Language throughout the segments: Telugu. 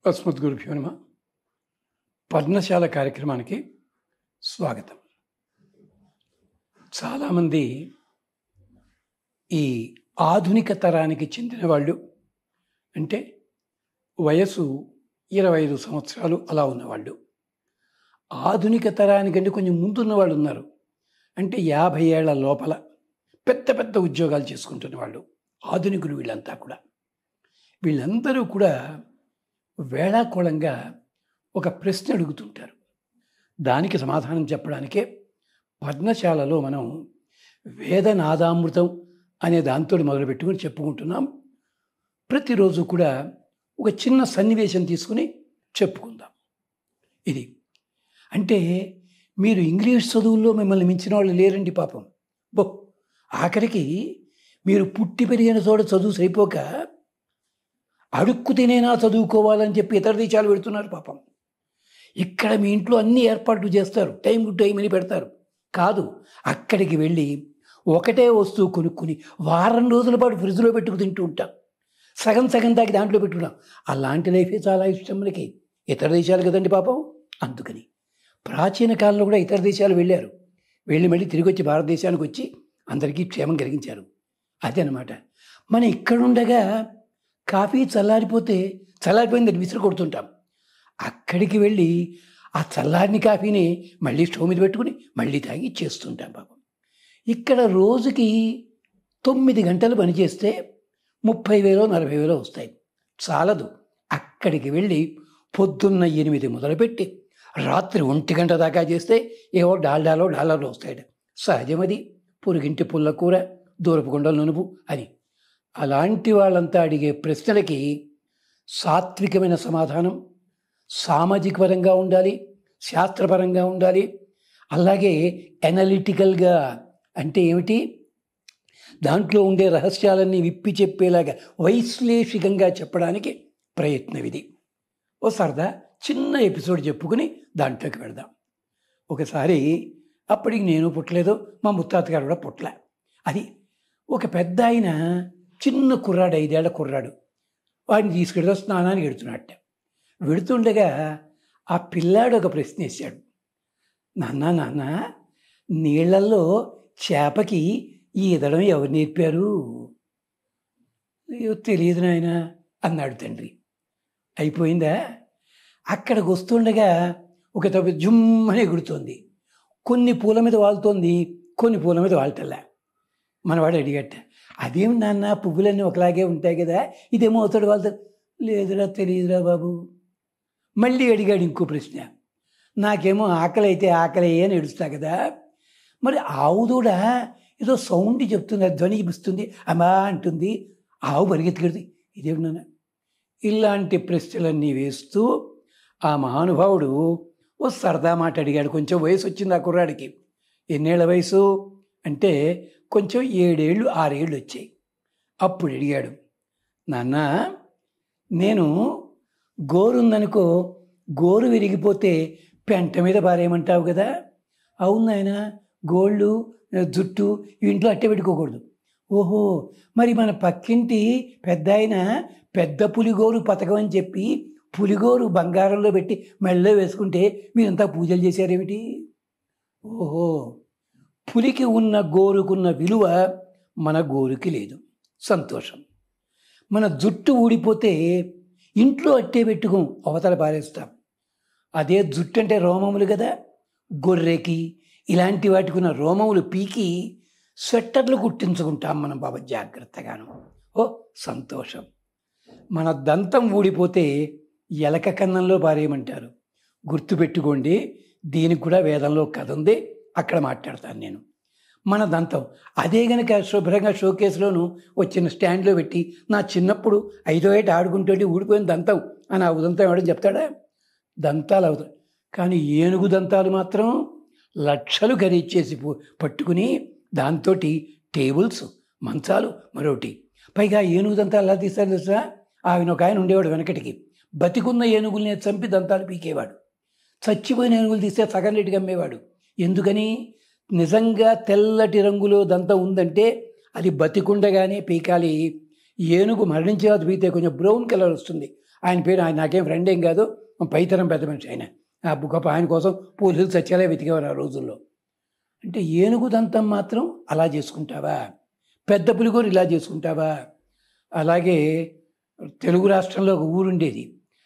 అస్మద్గురుభ్యో నమః. పర్ణశాల కార్యక్రమానికి స్వాగతం. చాలామంది ఈ ఆధునిక తరానికి చెందిన వాళ్ళు, అంటే వయసు 25 సంవత్సరాలు అలా ఉన్నవాళ్ళు, ఆధునిక తరానికంటే కొంచెం ముందున్న వాళ్ళు ఉన్నారు. అంటే 50 ఏళ్ల లోపల పెద్ద పెద్ద ఉద్యోగాలు చేసుకుంటున్న వాళ్ళు ఆధునికులు. వీళ్ళందరూ కూడా వేళాకోళంగా ఒక ప్రశ్న అడుగుతుంటారు. దానికి సమాధానం చెప్పడానికే పర్ణశాలలో మనం వేదనాదామృతం అనే దాంతో మొదలుపెట్టుకుని చెప్పుకుంటున్నాం. ప్రతిరోజు కూడా ఒక చిన్న సన్నివేశం తీసుకుని చెప్పుకుందాం. ఇది అంటే మీరు ఇంగ్లీష్ చదువుల్లో మిమ్మల్ని మించిన వాళ్ళు లేరండి పాపం. ఆఖరికి మీరు పుట్టి పెరిగిన చోట చదువు సరిపోక అడుక్కు తినేనా చదువుకోవాలని చెప్పి ఇతర దేశాలు పెడుతున్నారు పాపం. ఇక్కడ మీ ఇంట్లో అన్ని ఏర్పాట్లు చేస్తారు, టైం టు టైం అని పెడతారు. కాదు, అక్కడికి వెళ్ళి ఒకటే వస్తువు కొనుక్కుని వారం రోజుల పాటు ఫ్రిడ్జ్లో పెట్టుకు తింటూ ఉంటాం. సగం దాకా దాంట్లో పెట్టుకున్నాం. అలాంటి లైఫే చాలా ఇష్టం మనకి. ఇతర దేశాలు కదండి పాపం. అందుకని ప్రాచీన కాలంలో కూడా ఇతర దేశాలు వెళ్ళారు. మళ్ళీ తిరిగి వచ్చి భారతదేశానికి వచ్చి అందరికీ క్షేమం కలిగించారు. అదే అన్నమాట. మనం ఇక్కడుండగా కాఫీ చల్లారిపోయిందని విసిరి కొడుతుంటాం. అక్కడికి వెళ్ళి ఆ చల్లారిని కాఫీని మళ్ళీ స్టవ్ మీద పెట్టుకుని మళ్ళీ తాగి చేస్తుంటాం పాపం. ఇక్కడ రోజుకి 9 గంటలు పనిచేస్తే 30,000 40,000 వస్తాయి. చాలదు. అక్కడికి వెళ్ళి పొద్దున్న 8 మొదలుపెట్టి రాత్రి 1 గంట దాకా చేస్తే ఏవో డాలర్లు వస్తాయి. సహజమది. పొరుగింటి పుల్ల కూర, దూరపు గుండల నునుపు అని. అలాంటి వాళ్ళంతా అడిగే ప్రశ్నలకి సాత్వికమైన సమాధానం, సామాజిక పరంగా ఉండాలి, శాస్త్రపరంగా ఉండాలి. అలాగే ఎనలిటికల్గా, అంటే ఏమిటి, దాంట్లో ఉండే రహస్యాలన్నీ విప్పి చెప్పేలాగా వైశ్లేషికంగా చెప్పడానికి ప్రయత్నం ఇది. ఓ సరదా చిన్న ఎపిసోడ్ చెప్పుకుని దాంట్లోకి వెళదాం. ఒకసారి, అప్పటికి నేను పుట్టలేదు, మా ముత్తాతగారు కూడా పుట్టలే. అది ఒక పెద్ద ఆయన చిన్న కుర్రాడు, 5 ఏళ్ల కుర్రాడు, వాడిని తీసుకెళ్తే స్నానానికి వెడుతున్నట్ట. వెడుతుండగా ఆ పిల్లాడు ఒక ప్రశ్న వేశాడు. నాన్న, నీళ్లలో చేపకి ఈదడం ఎవరు నేర్పారు? తెలియదు నాయన అన్నాడు తండ్రి. అయిపోయిందా? అక్కడికి వస్తుండగా ఒక తప్ప జుమ్మని ఎగురుతోంది. కొన్ని పూల మీద వాళ్తోంది, కొన్ని పూల మీద వాళ్తల్లా. మనవాడు అడిగట్ట, అదేం నాన్న, పువ్వులన్నీ ఒకలాగే ఉంటాయి కదా, ఇదేమో అవుతాడు వాళ్తాడు. లేదురా, తెలియదురా బాబు. మళ్ళీ అడిగాడు ఇంకో ప్రశ్న. నాకేమో ఆకలి అయితే ఆకలి అని ఏడుస్తా కదా, మరి ఆవు దూడ ఏదో సౌండ్ చెప్తుంది, ధ్వని ఇస్తుంది, అమ్మా అంటుంది, ఆవు పరిగెత్తుకెడుతుంది, ఇదేమి నాన్న? ఇలాంటి ప్రశ్నలన్నీ వేస్తూ ఆ మహానుభావుడు ఓ సరదా మాట అడిగాడు. కొంచెం వయసు వచ్చింది ఆ కుర్రాడికి. ఎన్నేళ్ల వయసు అంటే కొంచెం 7 ఏళ్ళు 6 ఏళ్ళు వచ్చాయి. అప్పుడు అడిగాడు, నాన్న, నేను గోరుందనుకో, గోరు విరిగిపోతే పెంట మీద పారేయమంటావు కదా. అవును నాయన, గోళ్ళు జుట్టు ఇంట్లో అట్టే పెట్టుకోకూడదు. ఓహో, మరి మన పక్కింటి పెద్ద ఆయన పెద్ద పులిగోరు పథకం అని చెప్పి పులిగోరు బంగారంలో పెట్టి మెళ్ళలో వేసుకుంటే మీరంతా పూజలు చేశారేమిటి? ఓహో, పులికి ఉన్న గోరుకున్న విలువ మన గోరుకి లేదు. సంతోషం. మన జుట్టు ఊడిపోతే ఇంట్లో అట్టే పెట్టుకోం, అవతల పారేస్తాం. అదే జుట్టు అంటే రోమములు కదా, గొర్రెకి ఇలాంటి వాటికి ఉన్న రోమములు పీకి స్వెట్టర్లు కుట్టించుకుంటాం మనం బాబా జాగ్రత్తగాను. ఓ సంతోషం. మన దంతం ఊడిపోతే ఎలక కన్నంలో పారేయమంటారు. గుర్తుపెట్టుకోండి, దీనికి కూడా వేదంలో కథ ఉంది, అక్కడ మాట్లాడతాను నేను. మన దంతం అదే గనక శుభ్రంగా షోకేస్లోను వచ్చిన స్టాండ్లో పెట్టి, నా చిన్నప్పుడు 5వ ఏట ఆడుకుంటుంటే ఊడిపోయిన దంతం అని ఆ ఉదంతం ఎవడని చెప్తాడా? దంతాలు అవుతాయి. కానీ ఏనుగు దంతాలు మాత్రం లక్షలు ఖరీచేసి పట్టుకుని దాంతో టేబుల్స్, మంచాలు, మరొకటి. పైగా ఏనుగు దంతాలు ఎలా తీస్తారు తెలుసా? ఒక ఆయన ఉండేవాడు వెనకటికి, బతికున్న ఏనుగుల్ని చంపి దంతాలు పీకేవాడు. చచ్చిపోయిన ఏనుగులు తీస్తే సగం రేటుగా అమ్మేవాడు. ఎందుకని? నిజంగా తెల్లటి రంగులో దంతం ఉందంటే అది బతికుండగానే పీకాలి. ఏనుగు మరణించే పీకితే కొంచెం బ్రౌన్ కలర్ వస్తుంది, ఆయన పేరు ఆయన నాకేం ఫ్రెండ్ ఏం కాదు, పైతరం పెద్ద మనిషి ఆయన. గొప్ప ఆయన కోసం పోలీసులు సత్యాలే వెతికేవారు ఆ రోజుల్లో. అంటే ఏనుగు దంతం మాత్రం అలా చేసుకుంటావా, పెద్ద పులిగోరు ఇలా చేసుకుంటావా? అలాగే తెలుగు రాష్ట్రంలో ఒక ఊరు ఉండేది,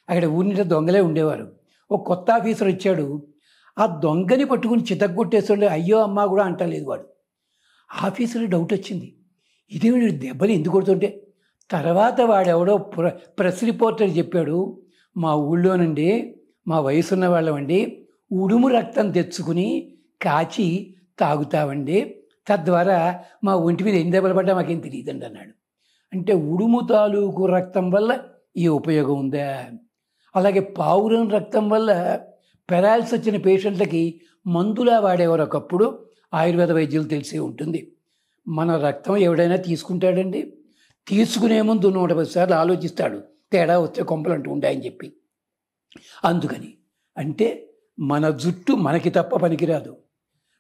అక్కడ ఊరినిట దొంగలే ఉండేవారు. ఒక కొత్త ఆఫీసర్ వచ్చాడు, ఆ దొంగని పట్టుకుని చితగ్గొట్టేస్తుండే అయ్యో అమ్మ కూడా అంటలేదు వాడు. ఆఫీసర్ డౌట్ వచ్చింది, ఇదేమిటి దెబ్బలు ఎందుకు కొడుతుంటే. తర్వాత వాడెవడో ప్రెస్ రిపోర్టర్ చెప్పాడు, మా ఊళ్ళోనండి మా వయసున్న వాళ్ళమండి ఉడుము రక్తం తెచ్చుకుని కాచి తాగుతామండి, తద్వారా మా ఒంటి మీద ఎన్ని దెబ్బలు పడ్డా మాకేం తెలియదండి అన్నాడు. అంటే ఉడుము తాలూకు రక్తం వల్ల ఈ ఉపయోగం ఉందా? అలాగే పావురం రక్తం వల్ల పెరాల్స్ వచ్చిన పేషెంట్లకి మందులా వాడేవారు ఒకప్పుడు, ఆయుర్వేద వైద్యులు తెలిసే ఉంటుంది. మన రక్తం ఎవడైనా తీసుకుంటాడండి? తీసుకునే ముందు 110 సార్లు ఆలోచిస్తాడు, తేడా వస్తే కొంపలు అంటూ ఉంటాయని చెప్పి. అందుకని అంటే మన జుట్టు మనకి తప్ప పనికిరాదు,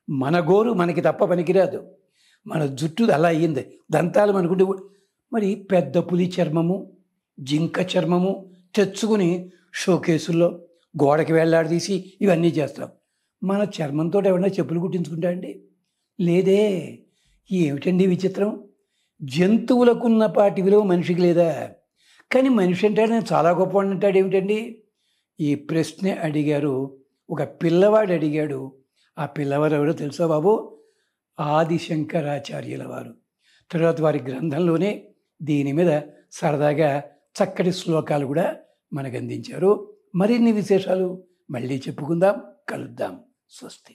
మన గోరు మనకి తప్ప పనికిరాదు. మన జుట్టు అలా అయ్యింది, దంతాలు మనకుంటే. మరి పెద్ద పులి చర్మము, జింక చర్మము తెచ్చుకుని షోకేసుల్లో గోడకి వేలాడదీసి ఇవన్నీ చేస్తాం. మన చర్మంతో ఎవరైనా చెప్పులు కుట్టించుకుంటా అండి? లేదే. ఏమిటండి విచిత్రం? జంతువులకున్నపాటి విలువ మనిషికి లేదా? కానీ మనిషి అంటాడు నేను చాలా గొప్పవాడిని అంటాడు. ఏమిటండి ఈ ప్రశ్న అడిగారు? ఒక పిల్లవాడు అడిగాడు. ఆ పిల్లవాడు ఎవరో తెలుసా బాబు? ఆదిశంకరాచార్యుల వారు. తర్వాత వారి గ్రంథంలోనే దీని మీద సరదాగా చక్కటి శ్లోకాలు కూడా మనకు అందించారు. మరిన్ని విశేషాలు మళ్ళీ చెప్పుకుందాం, కలుద్దాం. స్వస్తి.